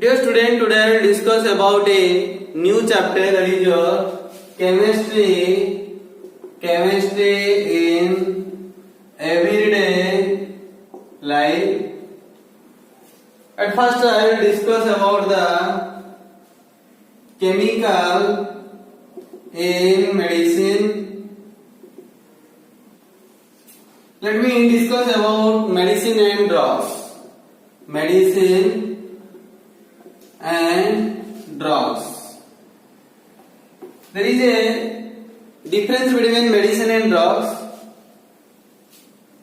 Dear student, today I will discuss about a new chapter, that is your chemistry in everyday life. At first I will discuss about the chemical in medicine. Let me discuss about medicine and drugs. Medicine and drugs. There is a difference between medicine and drugs.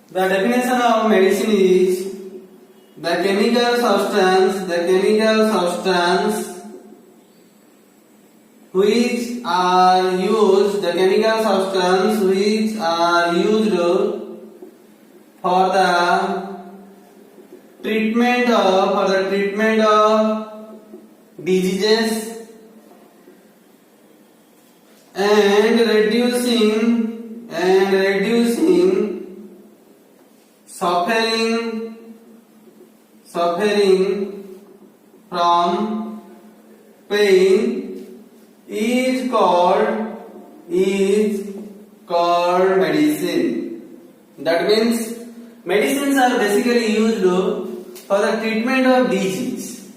The definition of medicine is the chemical substance which are used for the treatment of diseases and reducing suffering from pain is called medicine. That means medicines are basically used for the treatment of disease,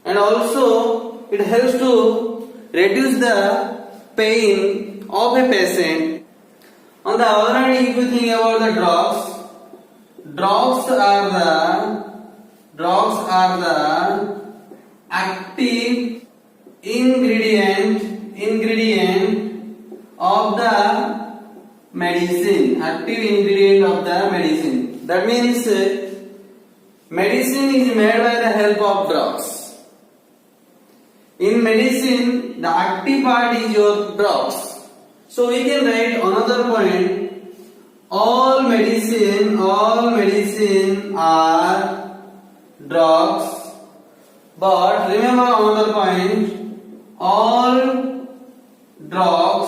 and also it helps to reduce the pain of a patient. On the other hand, if you think about the drugs are the active ingredient of the medicine. That means medicine is made by the help of drugs. In medicine, the active part is your drugs. So we can write another point: all medicine are drugs. But remember another point: all drugs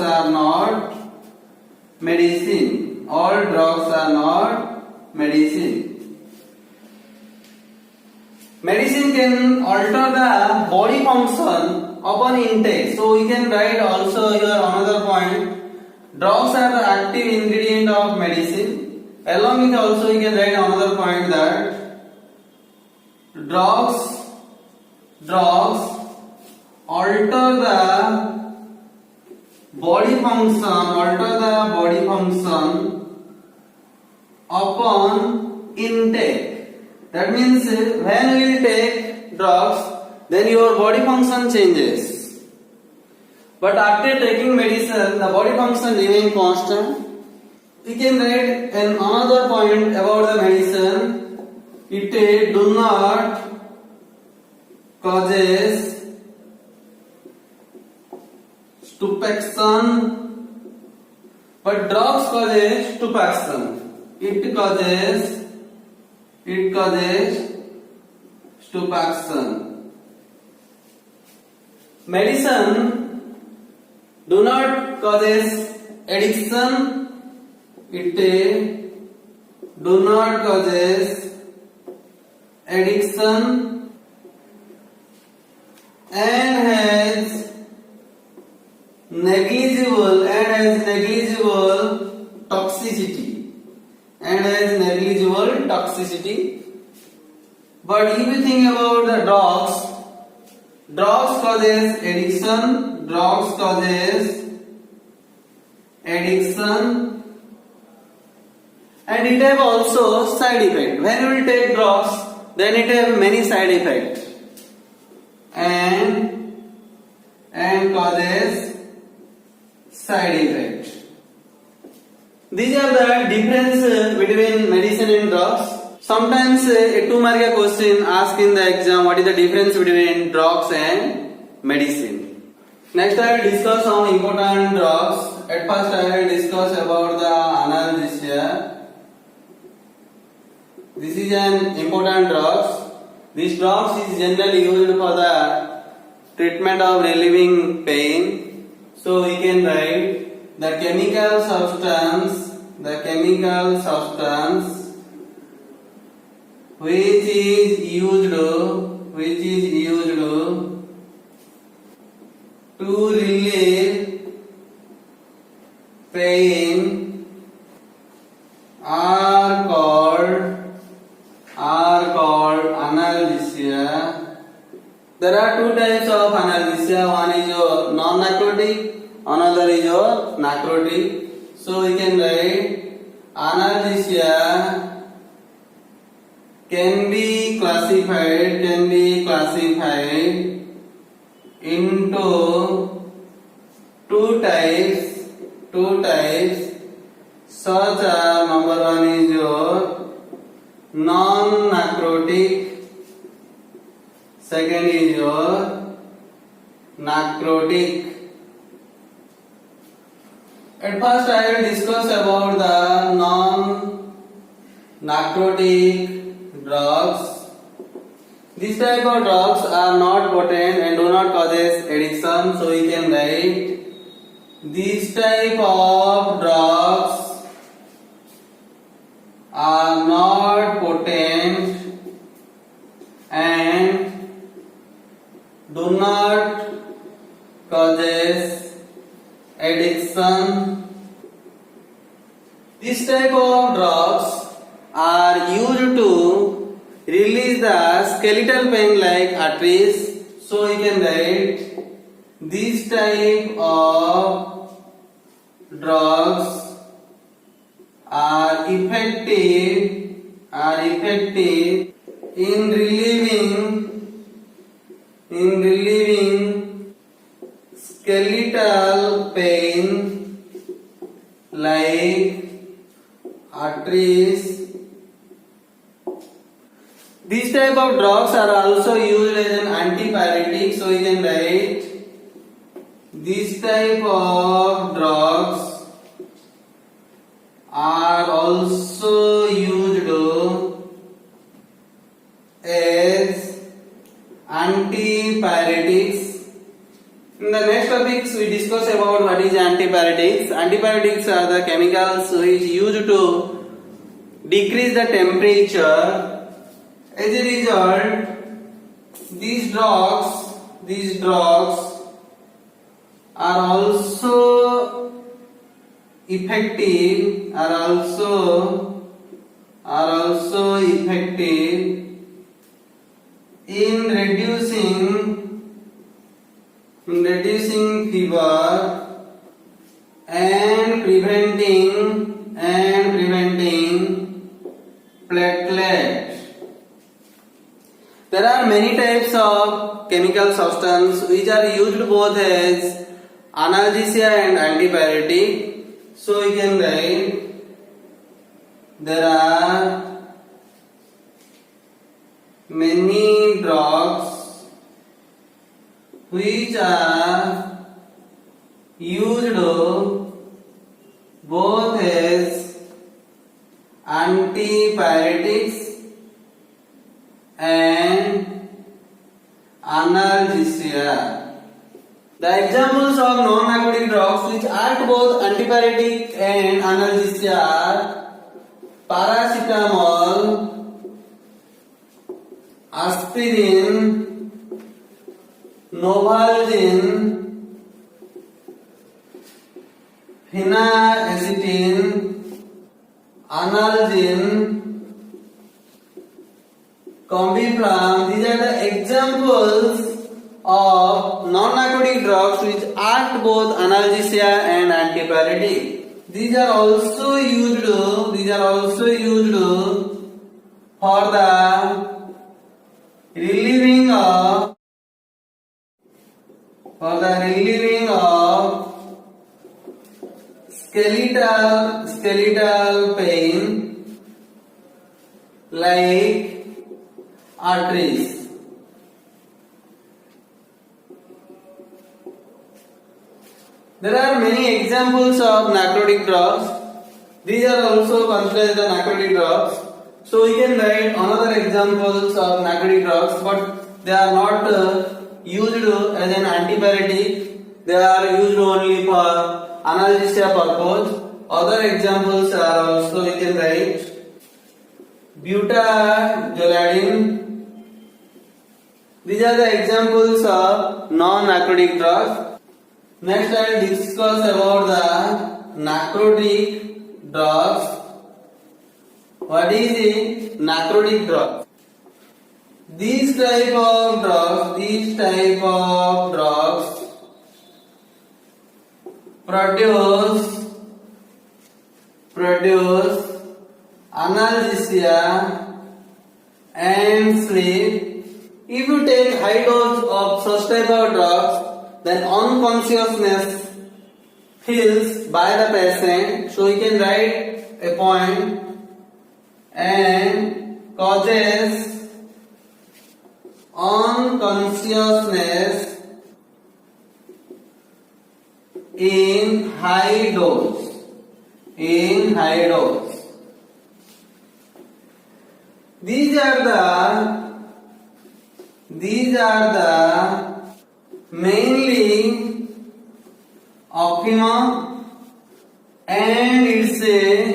are not medicine. All drugs are not medicine. Medicine can alter the body function upon intake. So we can write also here another point: drugs are the active ingredient of medicine. Along with also we can write another point that drugs alter the body function upon intake. That means when we take drugs, then your body function changes. But after taking medicine, the body function remains constant. We can write another point about the medicine: it do not causes stupefaction, but drugs causes stupefaction. It causes stupefaction. Medicine do not causes addiction. It do not causes addiction and has negligible toxicity. But if you think about the drugs causes addiction, and it have also side effect. When you will take drugs, then it have many side effects and causes side effect. These are the difference between medicine and drugs. Sometimes a 2-mark question asked in the exam: what is the difference between drugs and medicine? Next I will discuss some important drugs. At first I will discuss about the analgesia. This is an important drug. This drug is generally used for the treatment of relieving pain. So we can write the chemical substance which is used to relieve pain are called analgesia. There are two types of analgesia. One is your non-narcotic, another is your narcotic. So we can write analgesia can be classified into two types such as number one is your non-narcotic, second is your narcotic. At first I will discuss about the non-narcotic drugs. This type of drugs are not potent and do not causes addiction, so we can write this type of drugs are not potent and do not causes addiction. This type of drugs are used to release the skeletal pain like arteries. So we can write this type of drugs are effective in relieving skeletal pain like arteries. These type of drugs are also used as an antipyretic, so we can write this type of drugs are also used as antipyretics. In the next topics we discuss about what is antipyretics. Antipyretics are the chemicals which used to decrease the temperature. As a result, these drugs are also effective in reducing fever and preventing platelet. There are many types of chemical substances which are used both as analgesia and antipyretic. So we can write there are many drugs which are used both as antipyretics and analgesia. The examples of non-narcotic drugs which act both antipyretic and analgesia are paracetamol, aspirin, Novalgin, phenacetin, analgin, Combiflam. These are the examples of non-narcotic drugs which act both analgesia and antipyretic. These are also used for the relieving of skeletal pain like arteries. There are many examples of narcotic drugs. These are also considered the narcotic drugs. So we can write another examples of narcotic drugs, but they are not used as an antipyretic. They are used only for analgesia purpose. Other examples are also we can write butadiene. These are the examples of non-narcotic drugs. Next, I will discuss about the narcotic drugs. What is a narcotic drug? These type of drugs produce analgesia and sleep. If you take high dose of such type of drugs, then unconsciousness feels by the patient. So you can write a point, and causes unconsciousness in high dose. These are the mainly opium and its a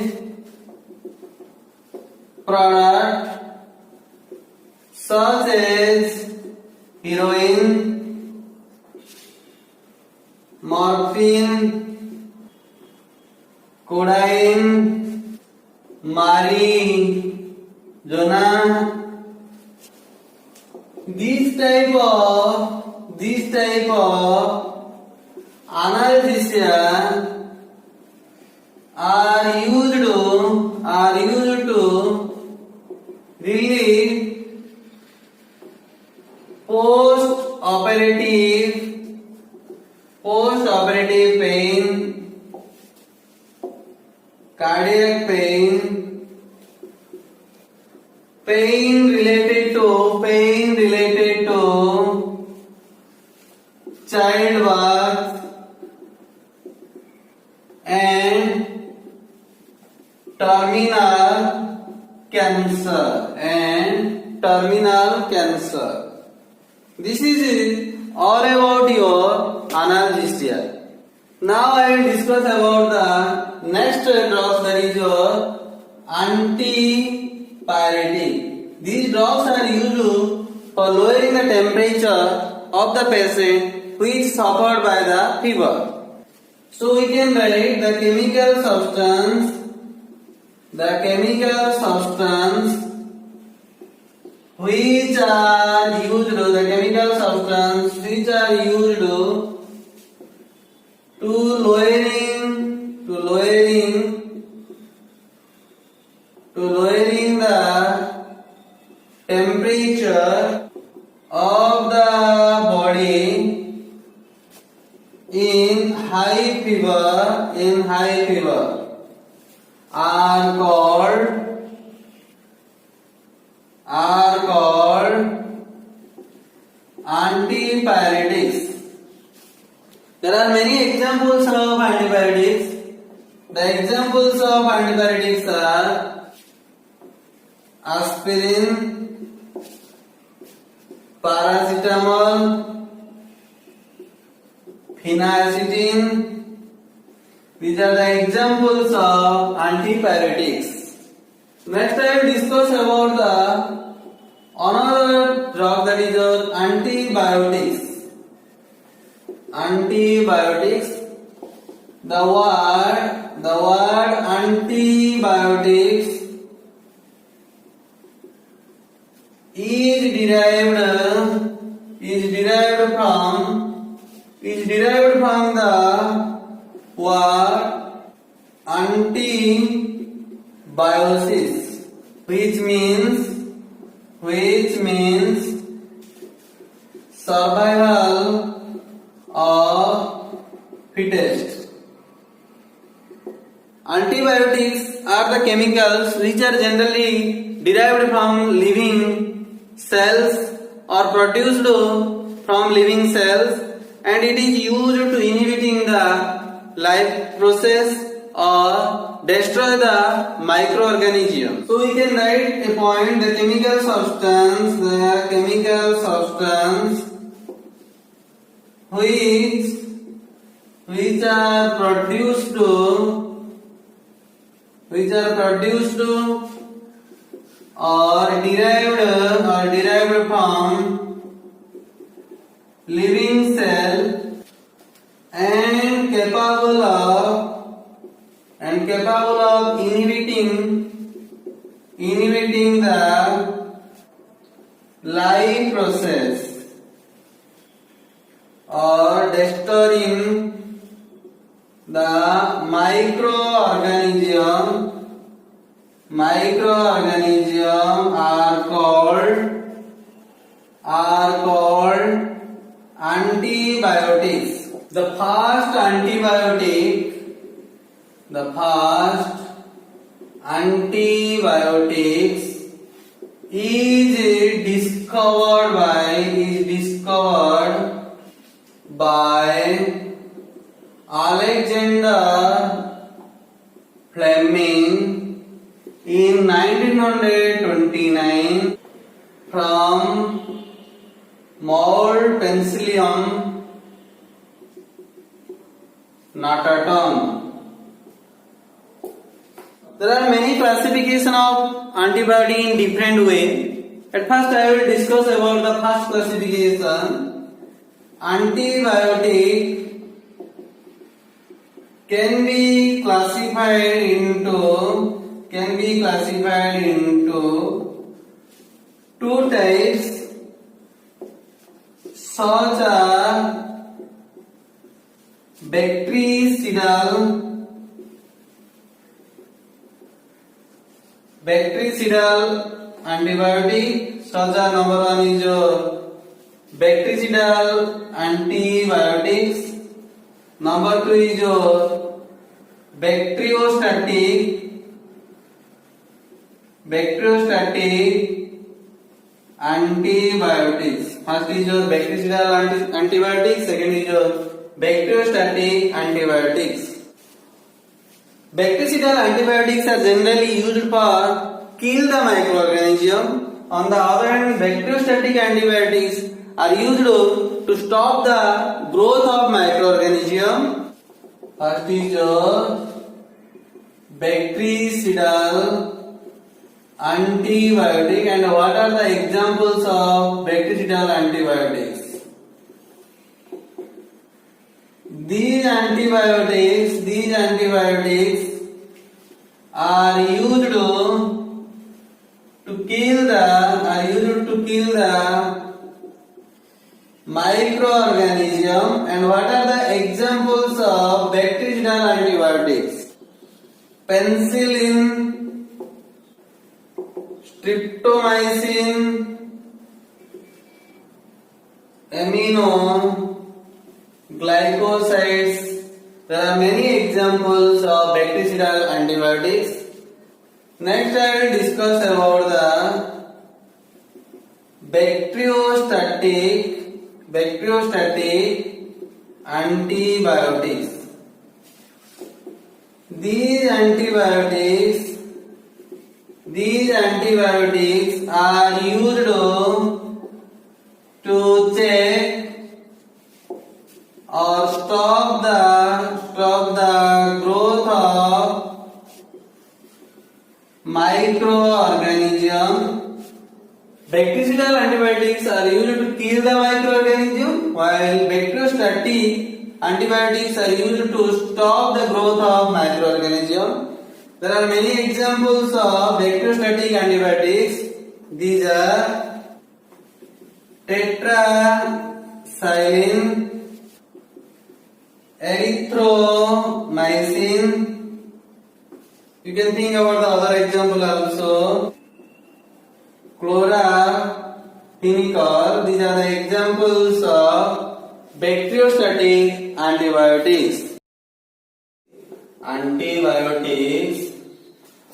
product such as heroin, morphine, codeine, marijuana. These type of analgesia are used to relieve post-operative pain, cardiac pain, pain related to childbirth, and terminal cancer. This is all about your analgesia. Now I will discuss about the next drugs, that is your antipyretic. These drugs are used for lowering the temperature of the patient who is suffered by the fever. So we can write the chemical substance which are used to lowering the temperature of the body in high fever are called antipyretics. There are many examples of antipyretics. The examples of antipyretics are aspirin, paracetamol, phenacetin. These are the examples of antipyretics. Next I will discuss about the another drug, that is your antibiotics. The word antibiotics is derived from the word antibiosis, which means survival of fittest. Antibiotics are the chemicals which are generally derived from living cells or produced from living cells, and it is used to inhibiting the life process or destroy the microorganism. So we can write a point, the chemical substance which are produced or derived from living cell and capable of inhibiting the life process or destroying the microorganism are called antibiotics. The first antibiotics is discovered by Alexander Fleming in 1929 from Mold Penicillium notatum. There are many classification of antibiotic in different way. At first I will discuss about the first classification. Antibiotic can be classified into two types, such as bactericidal antibiotic. Such as number one is bactericidal antibiotics. Number two is bacteriostatic antibiotics. First is your bactericidal antibiotics, second is your bacteriostatic antibiotics. Bactericidal antibiotics are generally used for kill the microorganism. On the other hand, bacteriostatic antibiotics are used to stop the growth of microorganism. First is bactericidal antibiotic, and what are the examples of bactericidal antibiotics? These antibiotics are used to kill the microorganism. And what are the examples of bactericidal antibiotics? Penicillin, streptomycin, aminoglycosides. There are many examples of bactericidal antibiotics. Next I will discuss about the bacteriostatic antibiotics. These antibiotics are used to check or stop the growth of microorganism. Bactericidal antibiotics are used to kill the microorganism, while bacteriostatic antibiotics are used to stop the growth of microorganism. There are many examples of bacteriostatic antibiotics. These are tetracycline, erythromycin. You can think about the other example also. Chloraphenicol. These are the examples of bacteriostatic antibiotics. Antibiotics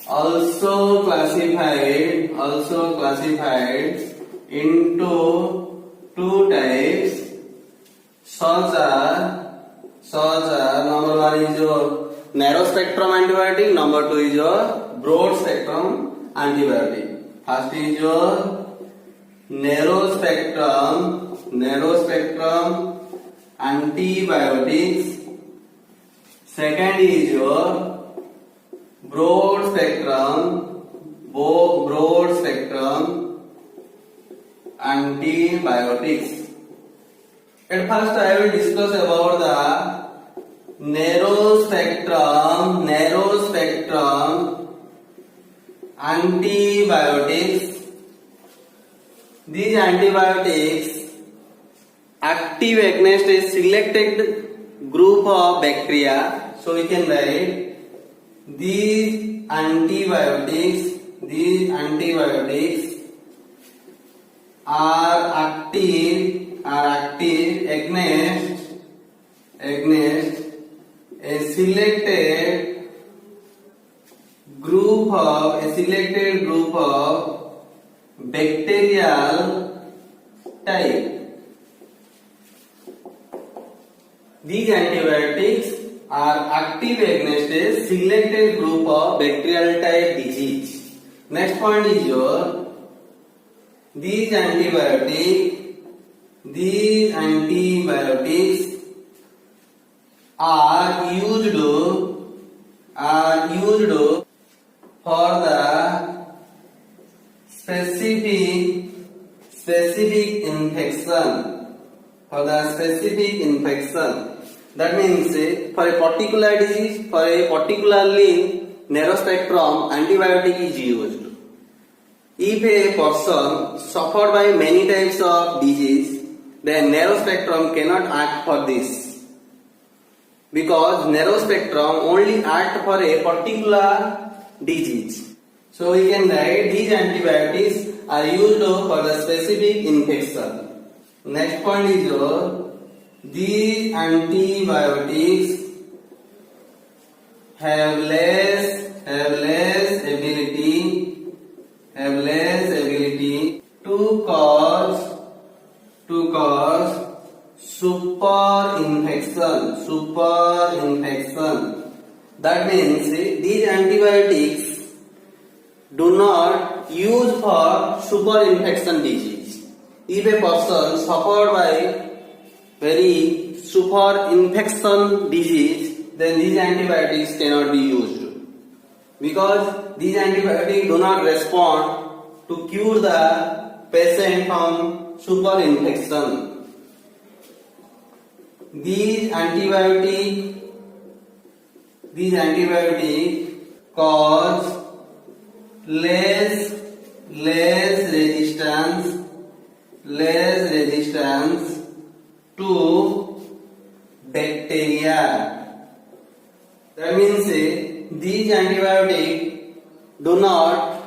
also classified into two types, such as number one is your narrow spectrum antibiotic, number two is your broad spectrum antibiotic. First is your narrow spectrum antibiotics. Second is your broad spectrum broad spectrum antibiotics. At first I will discuss about the narrow spectrum antibiotics. These antibiotics active against a selected group of bacteria. So we can write these antibiotics are active against a selected group of bacterial type. These antibiotics are active against a selected group of bacterial type disease. Next point is these antibiotics are used for the specific infection. That means for a particular disease, for a particularly narrow spectrum antibiotic is used. If a person suffered by many types of disease, then narrow spectrum cannot act for this, because narrow spectrum only act for a particular disease. So we can write these antibiotics are used for the specific infection. Next point is these antibiotics have less ability to cause super infection. That means these antibiotics do not use for super infection disease. If a person suffered by very super infection disease, then these antibiotics cannot be used, because these antibiotics do not respond to cure the patient from super infection. These antibiotics cause less resistance to bacteria. That means these antibiotics do not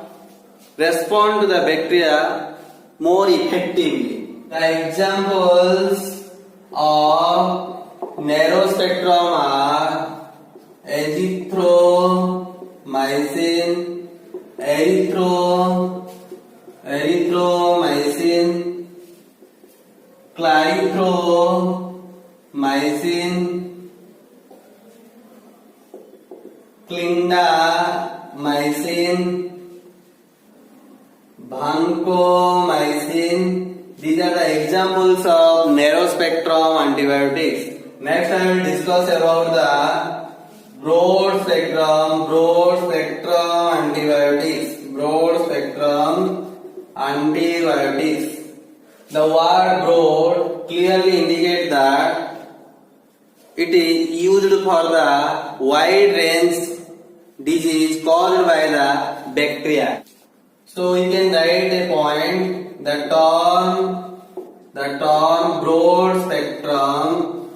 respond to the bacteria more effectively. The examples of narrow spectrum are azithromycin, clarithromycin, clindamycin, vancomycin. These are the examples of narrow spectrum antibiotics. Next I will discuss about the broad spectrum antibiotics. The word broad clearly indicates that it is used for the wide range disease caused by the bacteria. So you can write a point. The term broad spectrum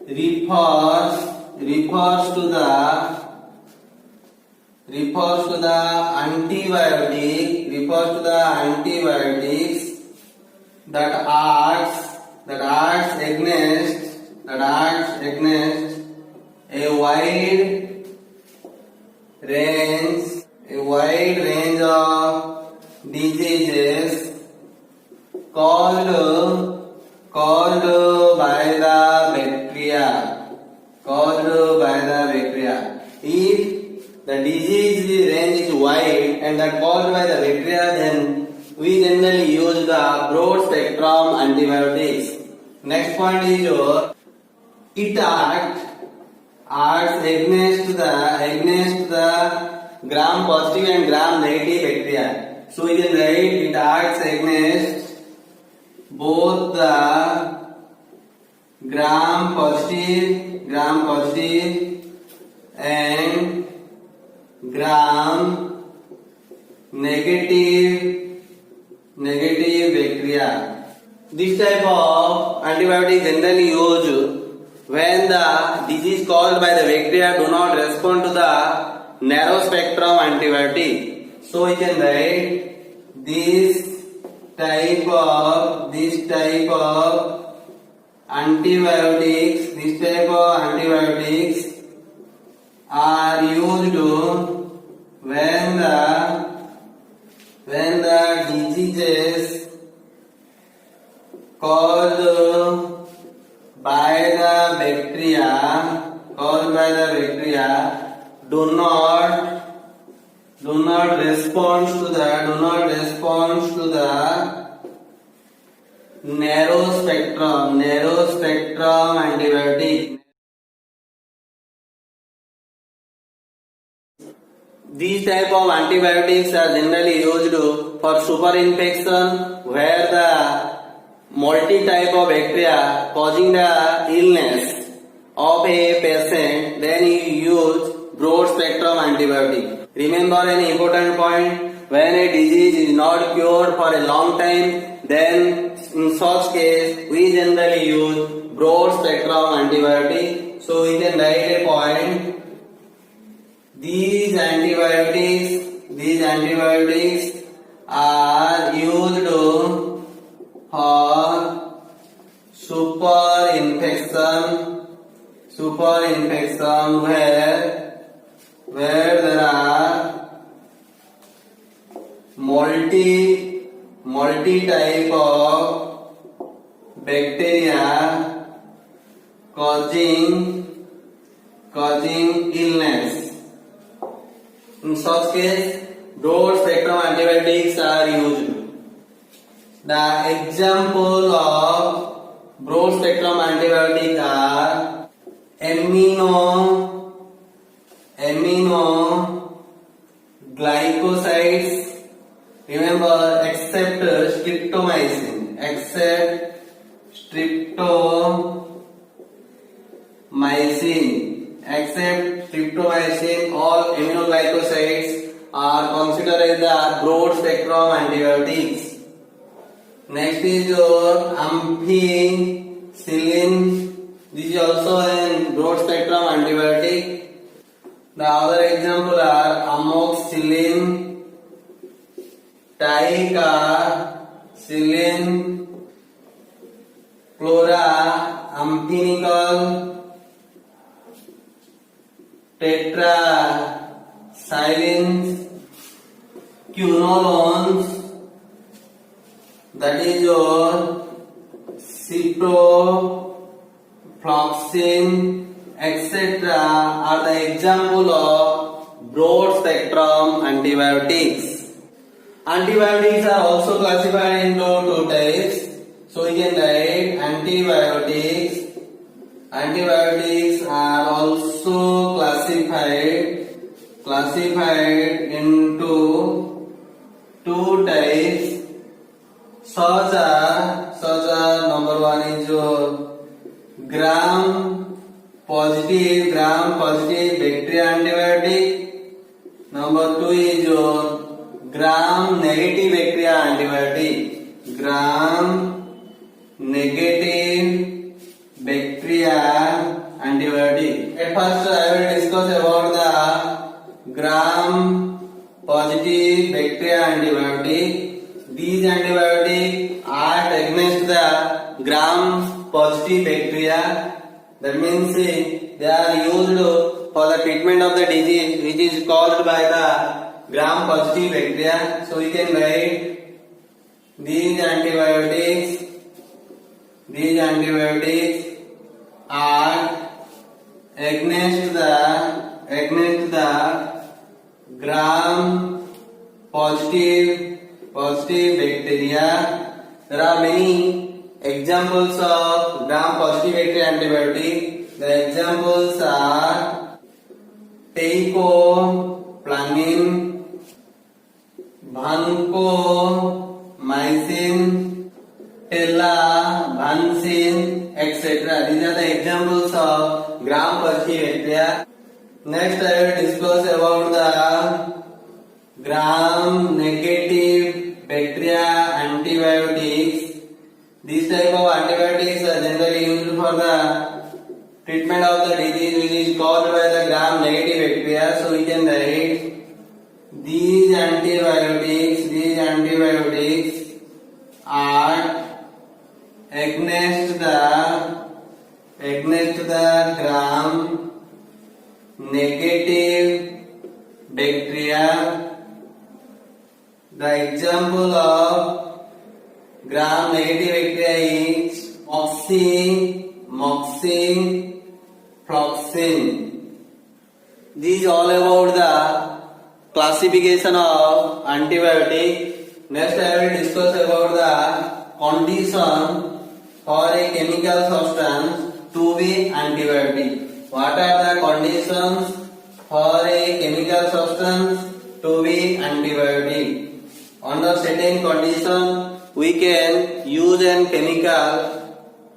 refers to the antibiotics that acts against a wide range of diseases caused by the bacteria. If the disease range is wide and that caused by the bacteria, then we generally use the broad spectrum antibiotics. Next point is it acts against the gram positive and gram negative bacteria. So we can write it acts against both the gram positive and gram negative bacteria. This type of antibiotic generally used when the disease caused by the bacteria do not respond to the narrow spectrum antibiotic. So we can write this type of antibiotics are used when the diseases caused by the bacteria do not respond to the narrow spectrum antibiotic. These type of antibiotics are generally used for superinfection where the multi-type of bacteria causing the illness of a patient, then you use broad spectrum antibiotic. Remember an important point, when a disease is not cured for a long time, then in such case we generally use broad spectrum antibiotic. So we can write a point. These antibiotics are used for superinfection where there are multi type of bacteria causing illness. In such case, broad spectrum antibiotics are used. The example of broad spectrum antibiotics are aminoglycosides. Remember, except streptomycin, all aminoglycosides are considered as the broad spectrum antibiotics. Next is your ampicillin. This is also a broad spectrum antibiotic. The other example are amoxicillin, ticagrelin, chloramphenicol, tetracyclines, quinolones, that is your ciprofloxacin, etc. are the example of broad spectrum antibiotics. Antibiotics are also classified into two types. So we can write antibiotics. Antibiotics are also classified into two types. Such are number one is your gram positive bacteria antibiotic. Number two is your gram negative bacteria antibiotic. Gram negative bacteria antibiotic. At first I will discuss about the gram positive bacteria antibiotic. These antibiotics act against the gram positive bacteria. That means they are used for the treatment of the disease which is caused by the gram positive bacteria. So we can write these antibiotics act against the gram positive bacteria. There are many examples of gram positive bacteria antibiotic. The examples are teicoplanin, plannin, vancomycin, telavancin, etc. These are the examples of gram-positive bacteria. Next, I will discuss about the gram-negative bacteria antibiotics. These type of antibiotics are generally used for the treatment of the disease which is caused by the gram-negative bacteria. So we can write these antibiotics are against the gram-negative bacteria. The example of gram-negative bacteria is moxin, floxin. These all about the classification of antibiotic. Next, I will discuss about the condition for a chemical substance to be antibiotic. What are the conditions for a chemical substance to be antibiotic? Under certain condition, we can use an chemical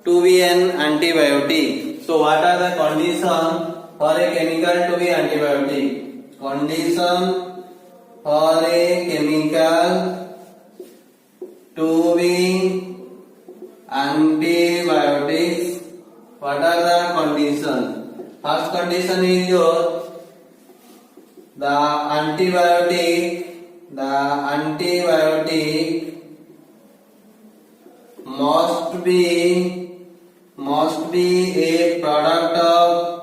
to be an antibiotic. So, what are the conditions for a chemical to be antibiotic? Condition for a chemical to be antibiotics. What are the conditions? First condition is the antibiotic must be a product of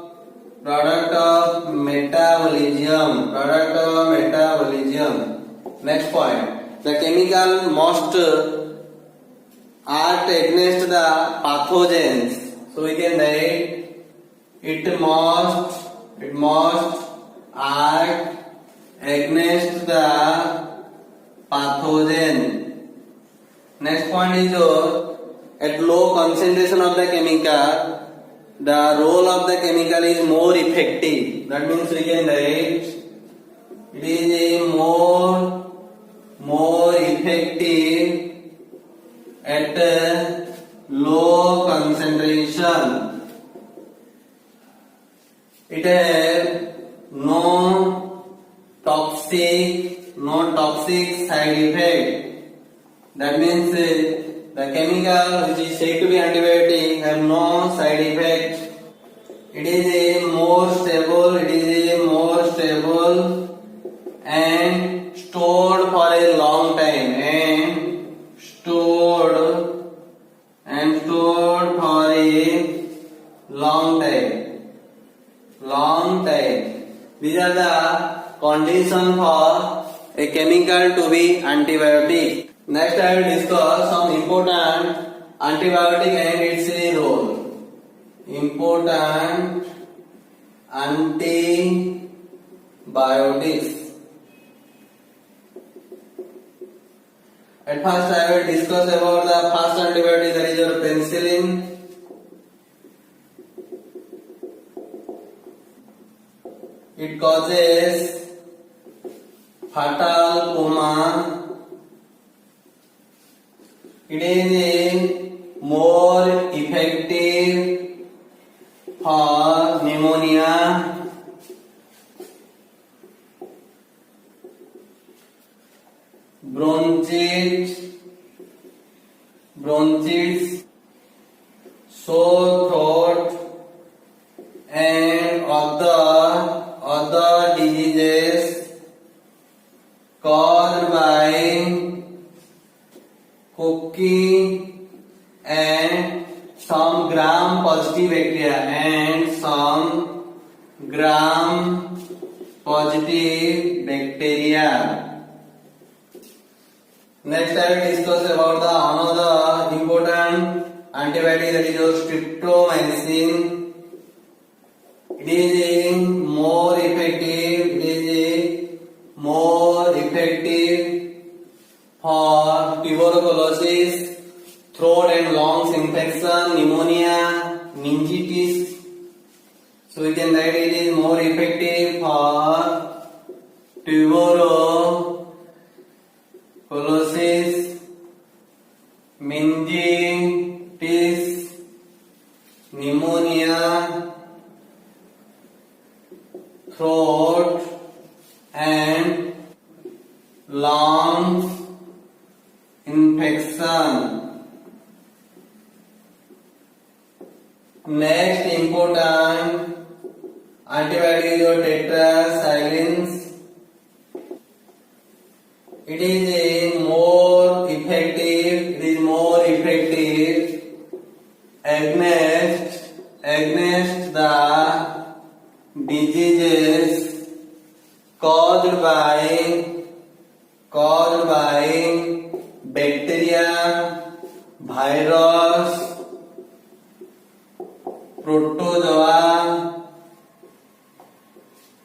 metabolism. Next point, the chemical must act against the pathogens. So we can write it must act against the pathogen. Next point is at low concentration of the chemical, the role of the chemical is more effective. That means we can write it is a more effective at low concentration. It has no toxic side effect. That means the chemical which is said to be antibiotic have no side effect. It is a more stable and stored for a long time for a long time. These are the conditions for a chemical to be antibiotic. Next, I will discuss some important antibiotic and its role. Important antibiotics. At first, I will discuss about the first antibiotic, that is your penicillin. It causes fatal coma. It is more effective for pneumonia, bronchitis, sore throat, and other diseases caused by cocci and some gram-positive bacteria Next, I will discuss about the another important antibiotic, that is your streptomycin. It is more effective for tuberculosis, throat and lungs infection, pneumonia, meningitis. So we can write it is more effective for tuberculosis, meningitis, pneumonia, throat and lungs infection. Next important antibiotic is tetracyclines. It is more effective against the diseases caused by bacteria, virus, protozoa,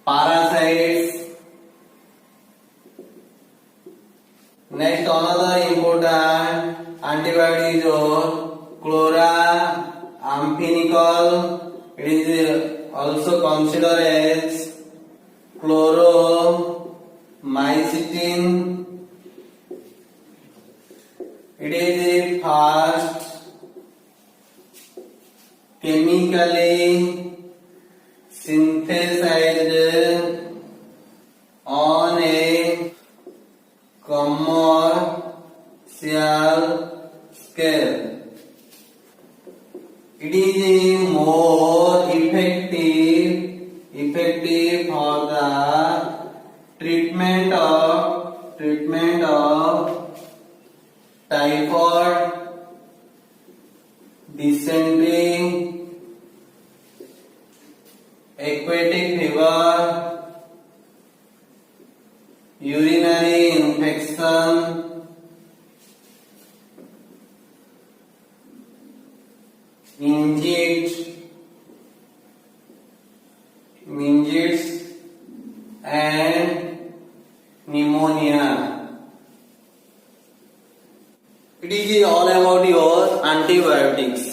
parasites. Next, another important antibiotic is chloramphenicol. It is also considered as chloromycetin. It is first chemically synthesized on a commercial scale. It is more effective for the treatment of typhoid, dysentery, aquatic fever, urinary infection, meningitis and pneumonia. It is all about your antibiotics.